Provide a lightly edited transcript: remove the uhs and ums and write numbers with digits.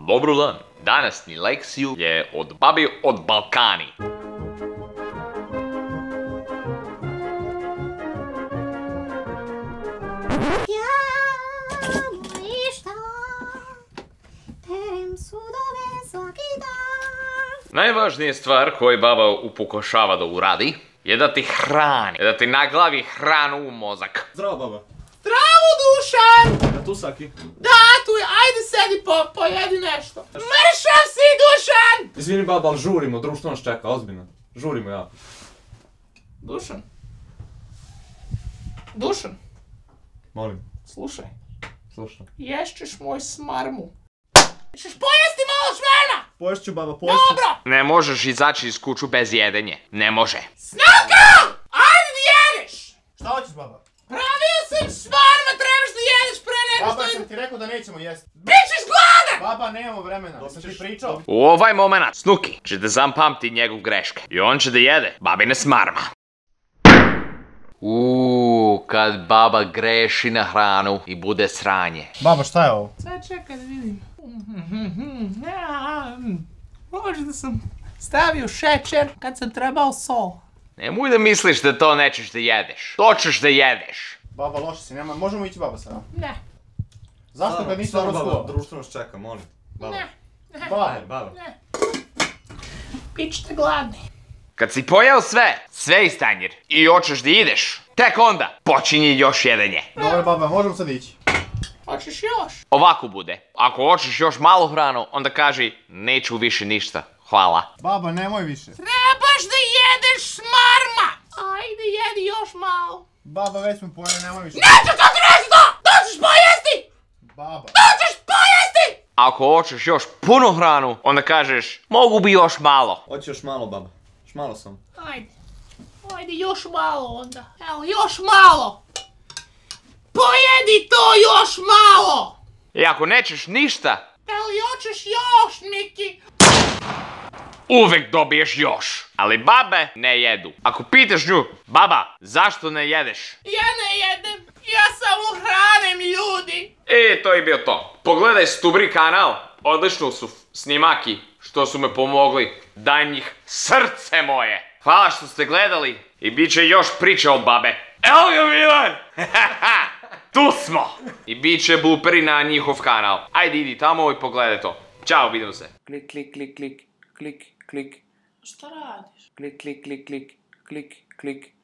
Dobro dan, današnji lekciju je od babi od Balkani. Najvažnija stvar koju baba pokušava da uradi je da ti hrani, da ti naglavi hranu u mozak. Zdravo, baba. Zdravo, Dušan! Da tu Saki? Da, tu je, ajde sedi pojedi nešto. Mršav si, Dušan! Izvini, baba, ali žurimo, društvo nas čeka, ozbiljno. Žurimo jako. Dušan? Dušan? Molim. Slušaj, Slušam. ješćeš moj smarmu. Češ pojesti malo šmarma? Pojest ću, baba, pojest ću. Dobro! Ne možeš izaći iz kuću bez jedenje. Ne može. Snaka! Ajde da jedeš! Šta hoćeš, baba? Pravio sam šmarma, trebaš da jedeš pre nego Baba, što... sam ti rekao da nećemo jesti. Bićeš gladan! Baba, nemamo vremena, sam ti pričao. U ovaj moment Snuki će da zapamti njegov greške i on će da jede babine smarma. Kad baba greši na hranu i bude sranje. Baba, šta je ovo? Sad čekaj da vidim. Možda sam stavio šećer kad sam trebao sol. Nemoj da misliš da to nećeš da jedeš. To ćeš da jedeš. Baba, loše si, nema, možemo ići, baba, sada. Ne, Zašto kad nisi dobro baba, skuo? društvo nas čeka, molim. Baba. ne, Baba, Baba. ne. Bićete gladni. Kad si pojeo sve istanjir i hoćeš da ideš, tek onda počinje još jedenje. dobro, baba, možemo sad ići. Hoćeš još? Ovako bude. Ako hoćeš još malo hranu, onda kaži neću više ništa. Hvala. Baba, nemoj više. Trebaš da jedeš smarma! Ajde, jedi još malo. Baba, već smo pojeli, nemoj više. Neću to ti reći to! To ćeš pojesti! Baba. To ćeš pojesti! Ako hoćeš još puno hranu, onda kažeš mogu bi još malo. Hoće još malo, baba. Još malo sam. Ajde. Ajde, još malo onda. Evo, još malo. Pojedi to još malo! I ako nećeš ništa, Ali hoćeš još, Miki? uvek dobiješ još. Ali babe ne jedu. Ako pitaš nju, baba, zašto ne jedeš? Ja ne jedem. Ja samo hranim ljudi. To je bio to. Pogledaj Stubri kanal. Odlično su snimaki što su me pomogli. Daj njih srce moje. Hvala što ste gledali i bit će još priča od babe. Evo ga Milan! Tu smo! I bit će blooperi na njihov kanal. Ajde idi tamo i pogledaj to. Ćao, vidimo se. Klik, klik, klik, klik, klik, klik, Šta radiš? klik, klik, klik, klik, klik, klik.